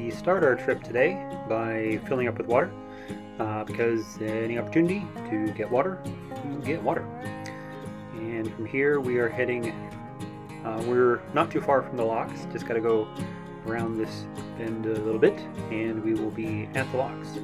We start our trip today by filling up with water because any opportunity to get water, you get water. And from here we are heading, we're not too far from the locks, just got to go around this bend a little bit and we will be at the locks.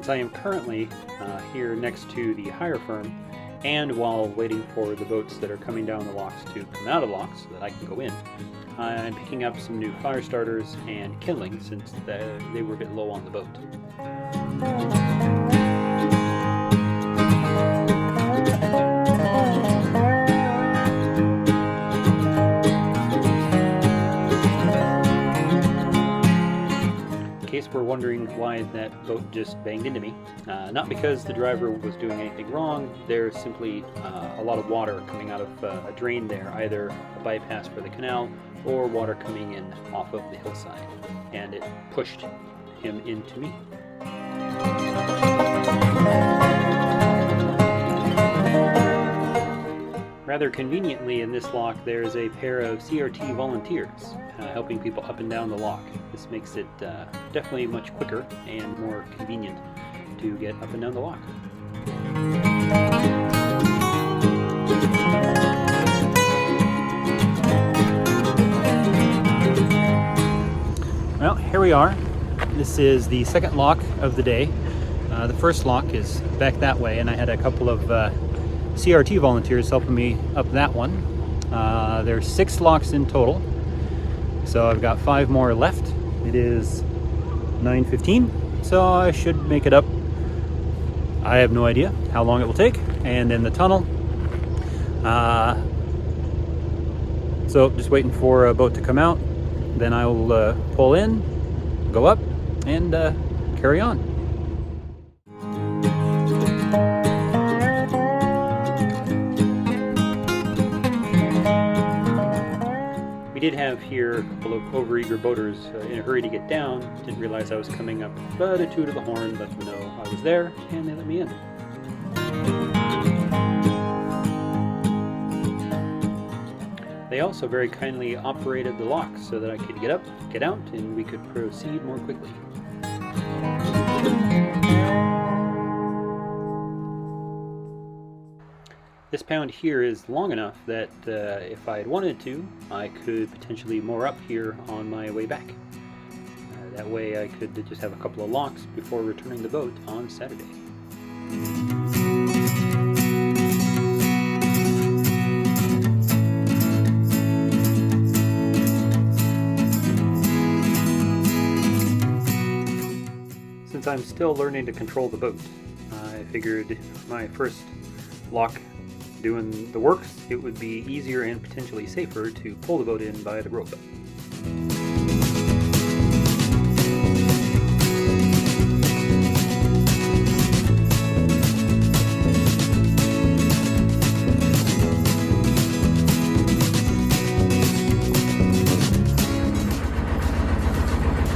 I am currently here next to the hire firm, and while waiting for the boats that are coming down the locks to come out of the locks so that I can go in, I'm picking up some new fire starters and kindling since they were a bit low on the boat. In case we're wondering why that boat just banged into me, not because the driver was doing anything wrong. There's simply a lot of water coming out of a drain there, either a bypass for the canal or water coming in off of the hillside, and it pushed him into me. Rather conveniently, in this lock there's a pair of CRT volunteers helping people up and down the lock. This makes it definitely much quicker and more convenient to get up and down the lock. Well, here we are. This is the second lock of the day. The first lock is back that way, and I had a couple of CRT volunteers helping me up that one. There's 6 locks in total, so I've got 5 more left. It is 9:15, so I should make it up. I have no idea how long it will take. And then the tunnel, so just waiting for a boat to come out, then I will pull in, go up, and carry on. We did have here a couple of overeager boaters in a hurry to get down. Didn't realize I was coming up, but a toot of the horn let them know I was there, and they let me in. They also very kindly operated the locks so that I could get up, get out, and we could proceed more quickly. This pound here is long enough that if I had wanted to, I could potentially moor up here on my way back. That way I could just have a couple of locks before returning the boat on Saturday. Since I'm still learning to control the boat, I figured my first lock doing the works, it would be easier and potentially safer to pull the boat in by the rope.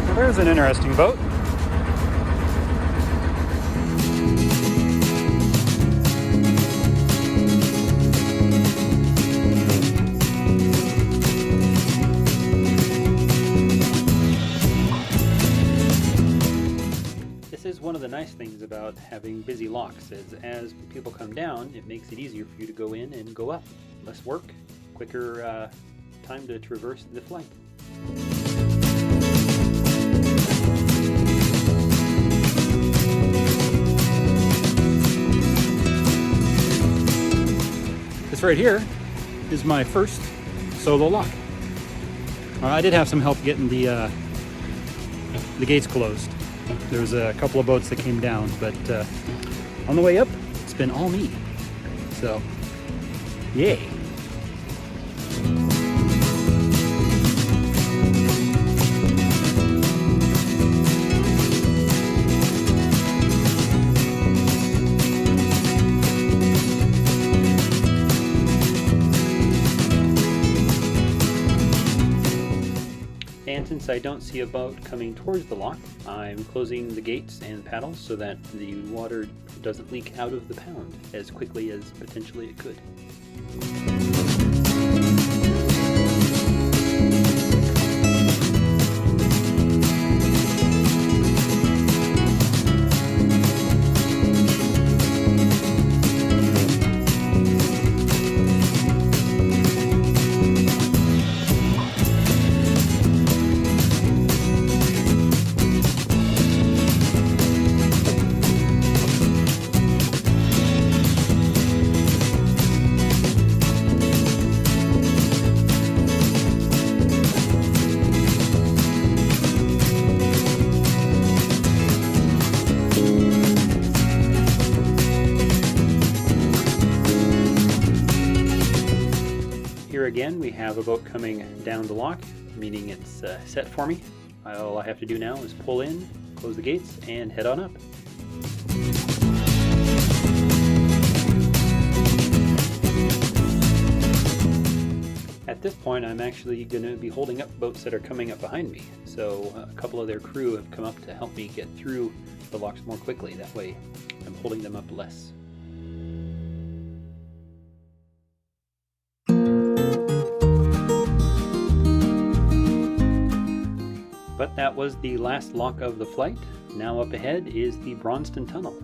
Well, there's an interesting boat. One of the nice things about having busy locks is as people come down, it makes it easier for you to go in and go up. Less work, quicker time to traverse the flight. This right here is my first solo lock. I did have some help getting the gates closed. There was a couple of boats that came down, but on the way up, it's been all me. So, yay. And since I don't see a boat coming towards the lock, I'm closing the gates and paddles so that the water doesn't leak out of the pound as quickly as potentially it could. Here again, we have a boat coming down the lock, meaning it's set for me. All I have to do now is pull in, close the gates, and head on up. At this point, I'm actually going to be holding up boats that are coming up behind me. So a couple of their crew have come up to help me get through the locks more quickly. That way, I'm holding them up less. But that was the last lock of the flight. Now up ahead is the Braunston Tunnel.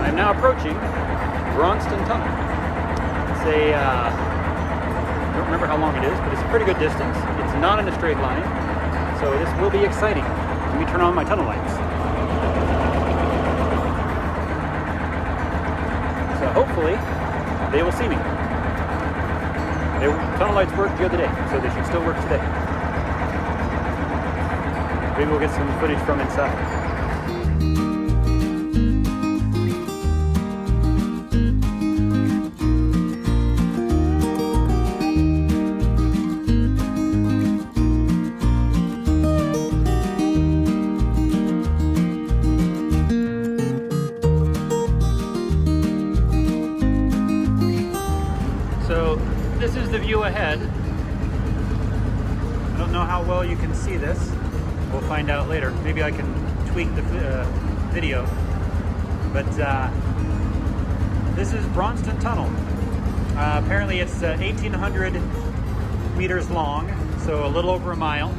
I'm now approaching Braunston Tunnel. It's a I don't remember how long it is, but it's a pretty good distance. It's not in a straight line, so this will be exciting. Let me turn on my tunnel lights. So hopefully they will see me. Tunnel lights worked the other day, so they should still work today. Maybe we'll get some footage from inside. This is the view ahead. I don't know how well you can see this. We'll find out later. Maybe I can tweak the video. But this is Braunston Tunnel. Apparently it's 1,800 meters long, so a little over a mile.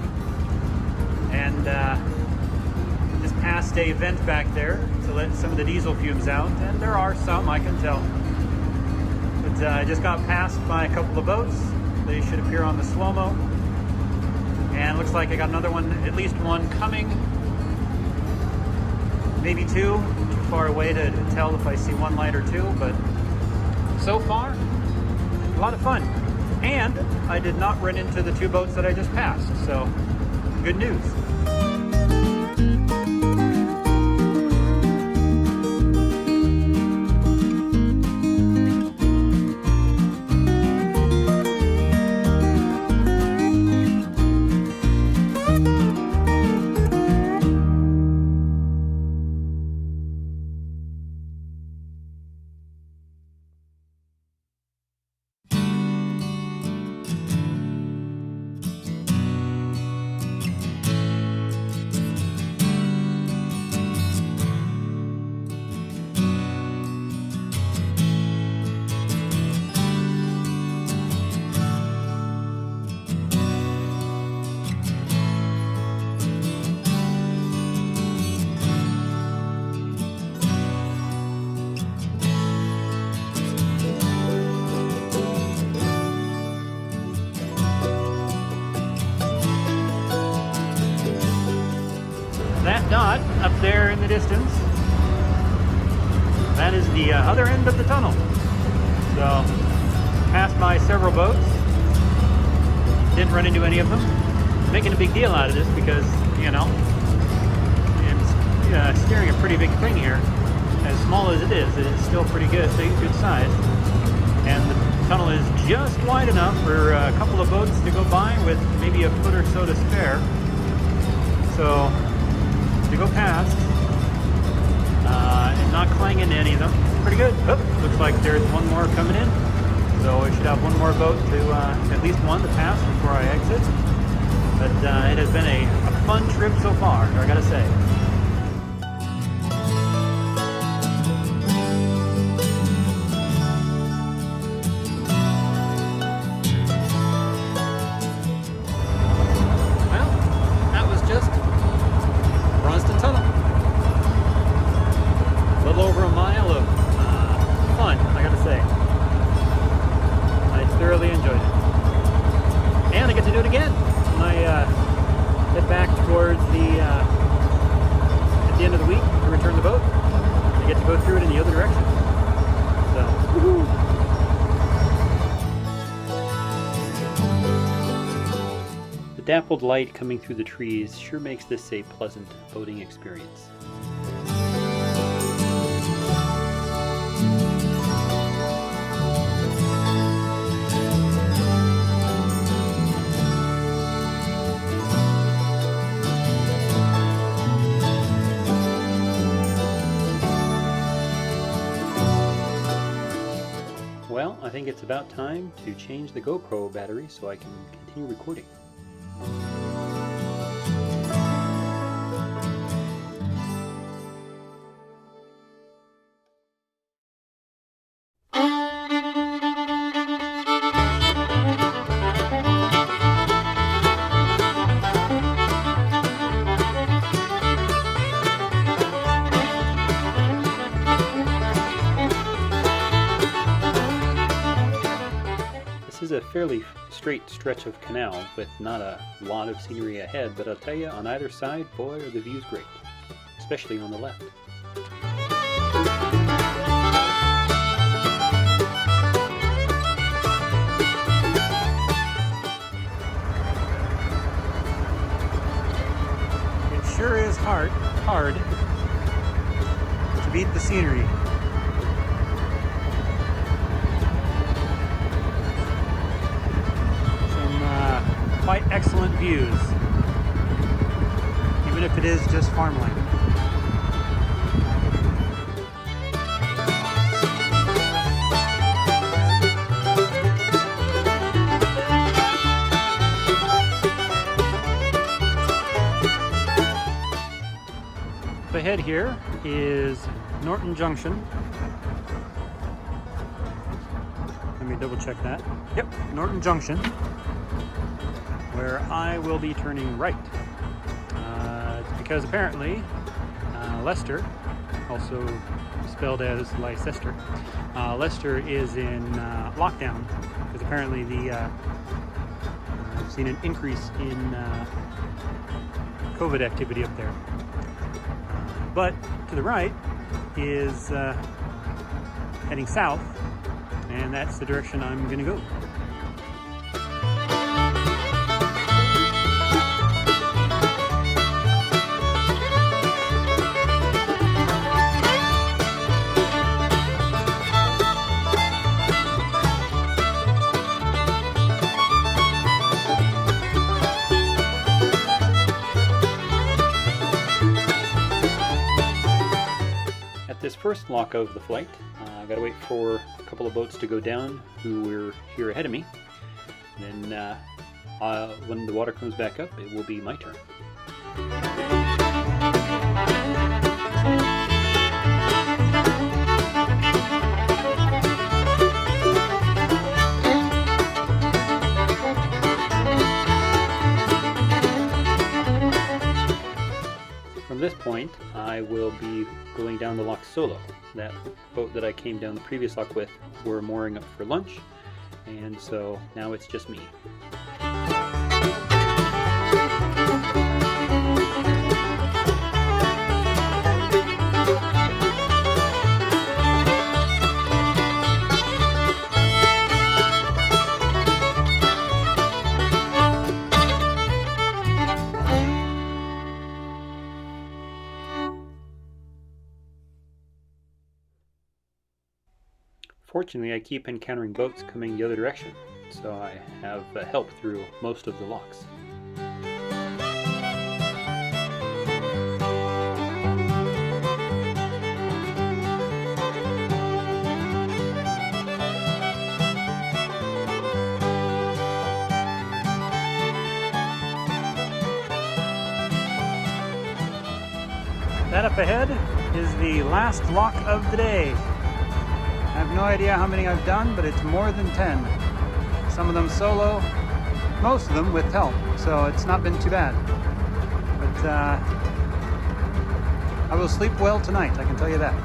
And just passed a vent back there to let some of the diesel fumes out. And there are some, I can tell. I just got passed by a couple of boats. They should appear on the slow-mo. And looks like I got another one, at least one coming. Maybe two. Too far away to tell if I see one light or two, but so far, a lot of fun. And I did not run into the two boats that I just passed, so good news. That dot up there in the distance, that is the other end of the tunnel. So, passed by several boats, didn't run into any of them. Making a big deal out of this because, you know, it's steering a pretty big thing here. As small as it is still pretty good, good size. And Tunnel is just wide enough for a couple of boats to go by with maybe a foot or so to spare. So to go past and not clang into any of them, pretty good. Oh, looks like there's one more coming in. So I should have one more boat to, at least one to pass before I exit. But it has been a fun trip so far, I gotta say. Well, that was just Braunston Tunnel. A little over a mile of fun, I gotta say. I thoroughly enjoyed it. And I get to do it again when I head back towards at the end of the week to return the boat. I get to go through it in the other direction. So, woohoo! The dappled light coming through the trees sure makes this a pleasant boating experience. Well, I think it's about time to change the GoPro battery so I can continue recording. This is a fairly straight stretch of canal with not a lot of scenery ahead, but I'll tell you, on either side, boy, are the views great, especially on the left. It sure is hard to beat the scenery. Quite excellent views, even if it is just farmland. Up ahead here is Norton Junction. Let me double check that. Yep, Norton Junction, where I will be turning right. It's because apparently Leicester, also spelled as Leicester, Leicester is in lockdown because apparently I've seen an increase in COVID activity up there. But to the right is heading south, and that's the direction I'm gonna go. This first lock of the flight, I gotta wait for a couple of boats to go down who were here ahead of me. Then when the water comes back up, it will be my turn. From this point, I will be going down the lock solo. That boat that I came down the previous lock with were mooring up for lunch, and so now it's just me. Fortunately, I keep encountering boats coming the other direction, so I have help through most of the locks. That up ahead is the last lock of the day. I have no idea how many I've done, but it's more than 10. Some of them solo, most of them with help, so it's not been too bad. But I will sleep well tonight, I can tell you that.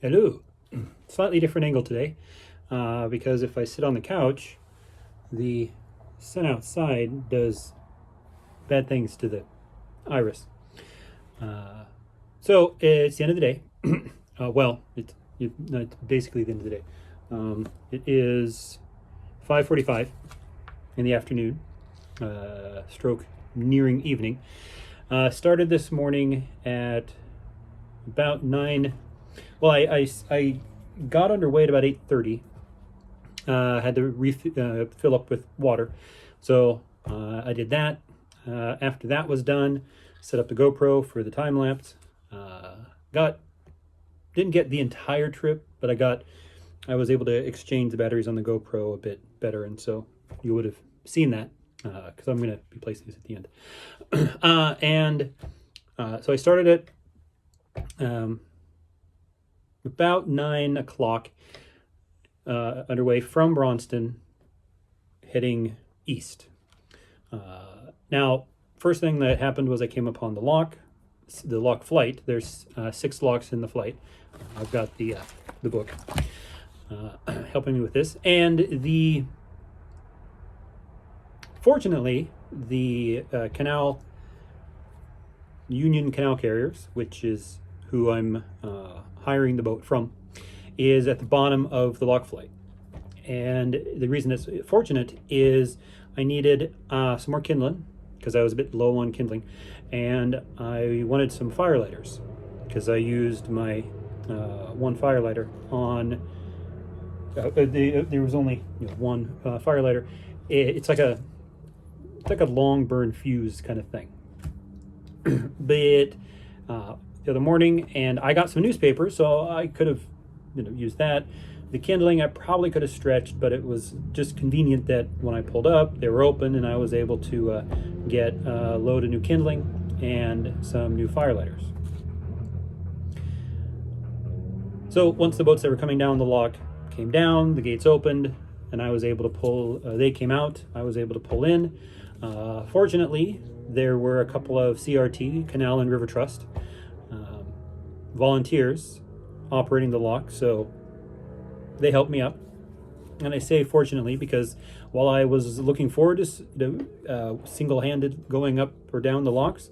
Hello. Slightly different angle today because if I sit on the couch, the sun outside does bad things to the iris. So it's the end of the day. It's basically the end of the day. It is 5:45 in the afternoon, stroke nearing evening. Started this morning at about 9. Well, I got underway at about 8:30. Had to fill up with water, so I did that. After that was done, set up the GoPro for the time lapse. Didn't get the entire trip, but I was able to exchange the batteries on the GoPro a bit better, and so you would have seen that because I'm going to be placing this at the end. So I started at about 9 o'clock, underway from Braunston, heading east. Now, first thing that happened was I came upon the lock flight. There's 6 locks in the flight. I've got the book helping me with this, and fortunately the Union Canal Carriers, which is who I'm hiring the boat from, is at the bottom of the lock flight. And the reason it's fortunate is I needed some more kindling because I was a bit low on kindling, and I wanted some firelighters because I used my one firelighter on there was only one firelighter. It's like a long burn fuse kind of thing. But the other morning, and I got some newspapers, so I could have used that. The kindling I probably could have stretched, but it was just convenient that when I pulled up, they were open, and I was able to get a load of new kindling and some new firelighters. So once the boats that were coming down the lock came down, the gates opened, and I was able to pull. They came out. I was able to pull in. Fortunately, there were a couple of CRT, Canal and River Trust, volunteers operating the lock, so they helped me up. And I say fortunately because while I was looking forward to single-handed going up or down the locks,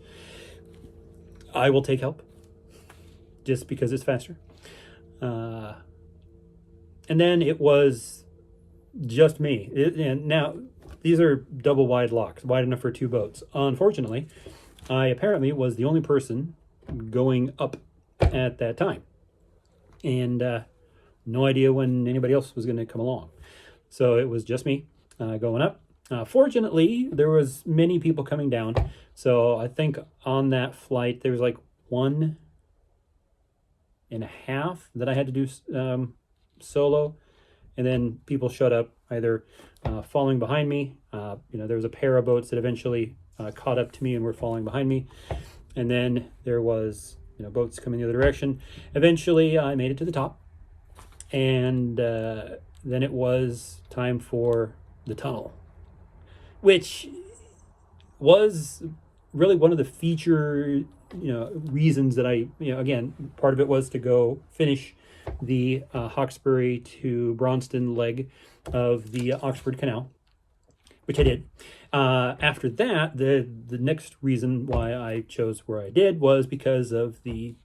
I will take help just because it's faster. And then it was just me. And now these are double wide locks, wide enough for 2 boats. Unfortunately, I apparently was the only person going up at that time, and no idea when anybody else was going to come along. So it was just me going up. Fortunately, there was many people coming down. So I think on that flight, there was like 1.5 that I had to do solo. And then people showed up either following behind me. There was a pair of boats that eventually caught up to me and were following behind me. And then there was boats coming the other direction. Eventually, I made it to the top. And then it was time for the tunnel, which was really one of the feature, reasons that I, again, part of it was to go finish the Hawkesbury to Braunston leg of the Oxford Canal, which I did. After that, the next reason why I chose where I did was because of the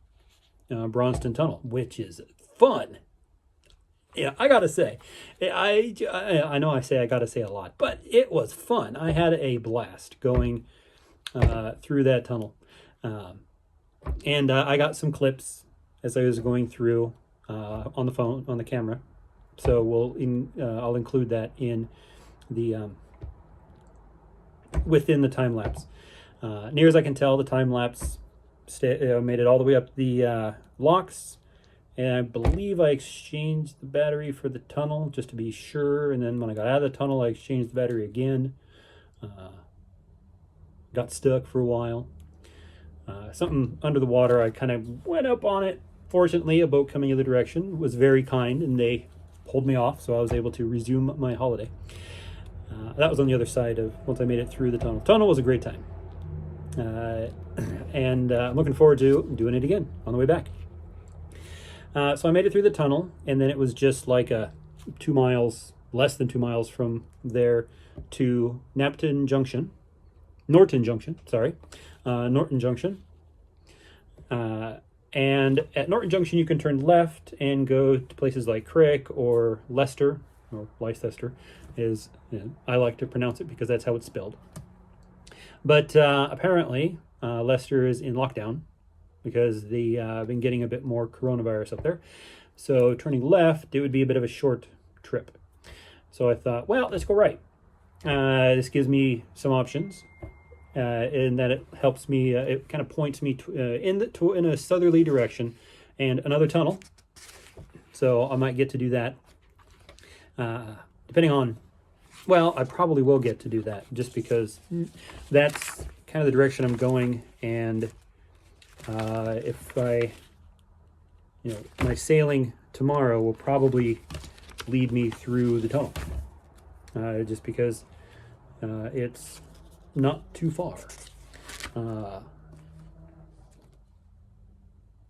Braunston Tunnel, which is fun. Yeah, I gotta say, I know I say I gotta say a lot, but it was fun. I had a blast going through that tunnel, and I got some clips as I was going through on the phone, on the camera. So I'll include that in the within the time lapse. Near as I can tell, the time lapse made it all the way up the locks. And I believe I exchanged the battery for the tunnel just to be sure. And then when I got out of the tunnel, I exchanged the battery again. Got stuck for a while. Something under the water, I kind of went up on it. Fortunately, a boat coming the other direction was very kind, and they pulled me off, so I was able to resume my holiday. That was on the other side of, once I made it through the tunnel. Tunnel was a great time. And I'm looking forward to doing it again on the way back. So I made it through the tunnel, and then it was just like 2 miles, less than 2 miles from there to Norton Junction. Norton Junction. And at Norton Junction, you can turn left and go to places like Crick or Leicester, or Leicester, I like to pronounce it because that's how it's spelled. But apparently, Leicester is in lockdown, because they been getting a bit more coronavirus up there. So turning left, it would be a bit of a short trip. So I thought, well, let's go right. This gives me some options, in that it helps me, it kind of points me in a southerly direction and another tunnel. So I might get to do that, depending on, well, I probably will get to do that just because that's kind of the direction I'm going. And if my sailing tomorrow will probably lead me through the tunnel, just because it's not too far.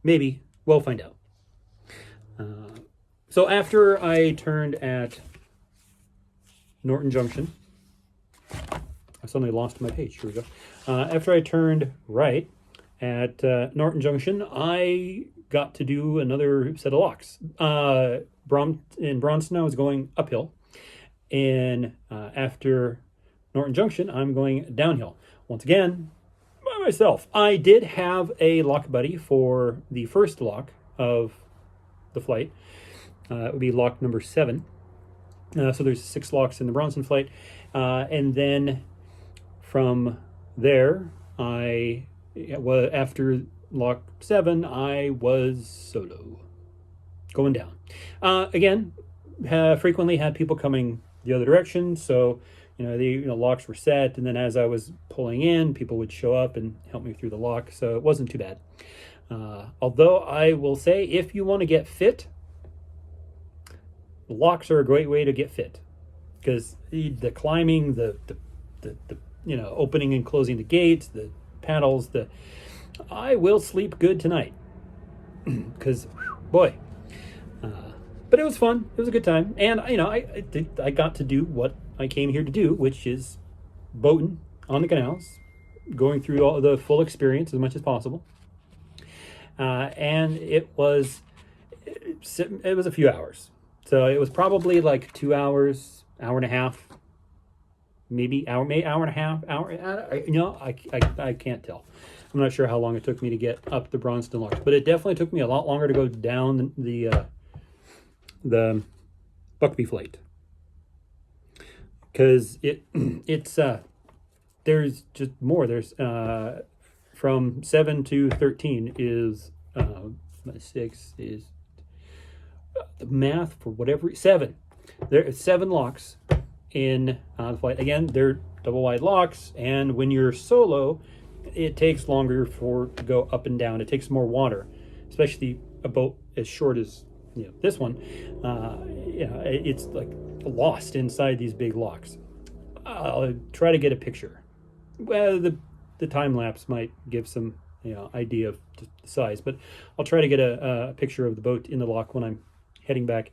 Maybe we'll find out. So after I turned at Norton Junction, I suddenly lost my page. Here we go. After I turned right at Norton Junction, I got to do another set of locks. In Braunston, I was going uphill. And after Norton Junction, I'm going downhill. Once again, by myself. I did have a lock buddy for the first lock of the flight. It would be lock number 7. So there's 6 locks in the Braunston flight. And then from there, after lock 7, I was solo, going down. Again, frequently had people coming the other direction, so the locks were set, and then as I was pulling in, people would show up and help me through the lock, so it wasn't too bad. Although I will say, if you want to get fit, locks are a great way to get fit, because the climbing, the opening and closing the gates, the paddles, I will sleep good tonight, because boy. But it was fun. It was a good time, and I got to do what I came here to do, which is boating on the canals, going through all the full experience as much as possible. And it was a few hours, so it was probably like 2 hours, hour and a half, maybe hour and a half, hour. I can't tell. I'm not sure how long it took me to get up the Braunston locks, but it definitely took me a lot longer to go down the Buckby flight, because it's there's just more. There's from 7 to 13 is 6 is the math for whatever 7. There are 7 locks in the flight. Again, they're double wide locks, and when you're solo, it takes longer to go up and down. It takes more water, especially a boat as short as this one. It's like lost inside these big locks. I'll try to get a picture. Well, the time lapse might give some idea of the size, but I'll try to get a picture of the boat in the lock when I'm heading back.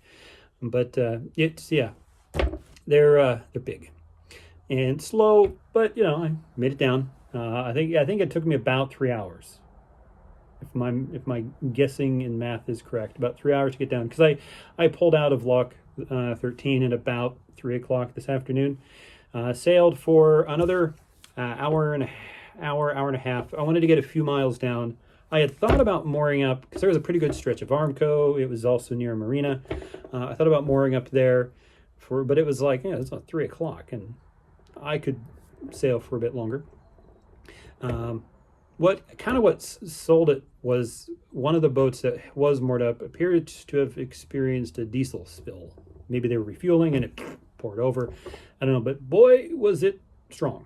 But they're big and slow, but I made it down. I think it took me about 3 hours. if my guessing in math is correct, about 3 hours to get down. Because I pulled out of lock 13 at about 3 o'clock this afternoon. Sailed for another hour and a half. I wanted to get a few miles down. I had thought about mooring up because there was a pretty good stretch of Armco. It was also near a marina. I thought about mooring up there but it was like, it's about 3 o'clock and I could sail for a bit longer. What sold it was one of the boats that was moored up appeared to have experienced a diesel spill. Maybe they were refueling and it poured over. I don't know, but boy, was it strong.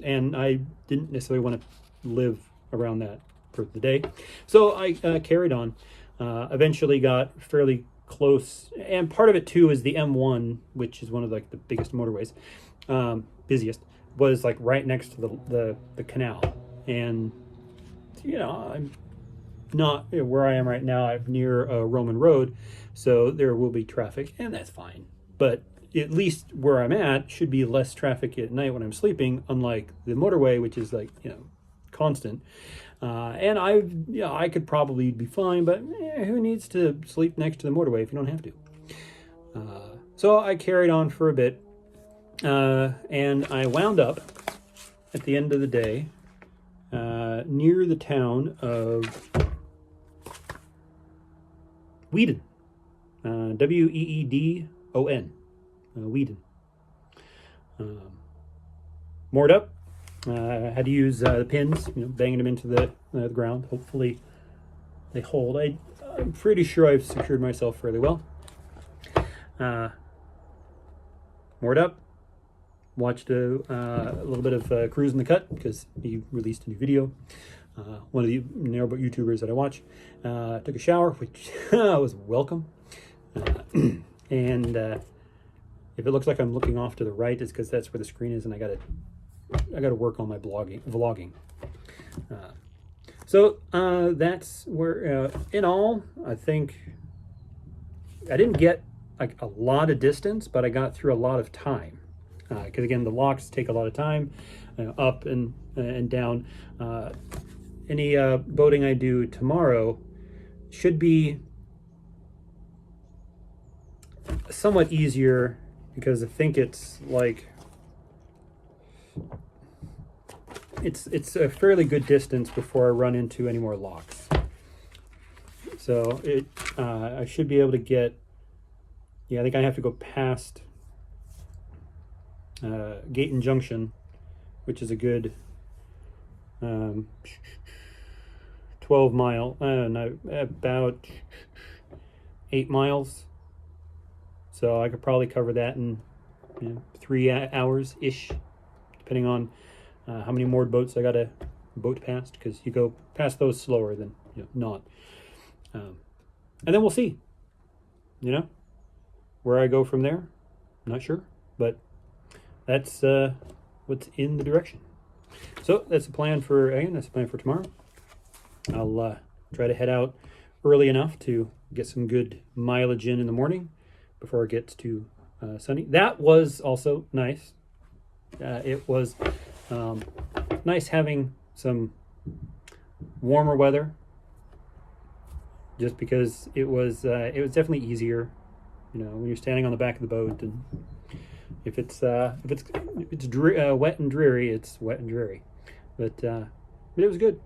And I didn't necessarily want to live around that for the day. So I carried on, eventually got fairly close. And part of it too is the M1, which is one of like the biggest motorways, busiest, was like right next to the canal. And, I'm not where I am right now. I'm near a Roman road, so there will be traffic, and that's fine. But at least where I'm at should be less traffic at night when I'm sleeping, unlike the motorway, which is like, constant. And I could probably be fine, but who needs to sleep next to the motorway if you don't have to? So I carried on for a bit, and I wound up at the end of the day near the town of Weedon, Weedon, Weedon. Moored up. Had to use the pins, banging them into the ground. Hopefully they hold. I'm pretty sure I've secured myself fairly well. Moored up. Watched a little bit of Cruise in the Cut because he released a new video. One of the narrowboat YouTubers that I watch. Took a shower, which was welcome. And if it looks like I'm looking off to the right, it's because that's where the screen is, and I gotta work on my vlogging. So that's where, in all, I think I didn't get like a lot of distance, but I got through a lot of time. Because again, the locks take a lot of time, up and down. Any boating I do tomorrow should be somewhat easier, because I think it's like it's a fairly good distance before I run into any more locks. So I should be able to get. I think I have to go past Norton Junction, which is a good 12 mile, no, about 8 miles. So I could probably cover that in 3 hours ish, depending on how many moored boats I got to boat past, because you go past those slower than not. And then we'll see, where I go from there. I'm not sure, but that's what's in the direction. So that's the plan for tomorrow. I'll try to head out early enough to get some good mileage in the morning before it gets too sunny. That was also nice. It was nice having some warmer weather, just because it was definitely easier, when you're standing on the back of the boat, and if it's wet and dreary, it's wet and dreary. But it was good.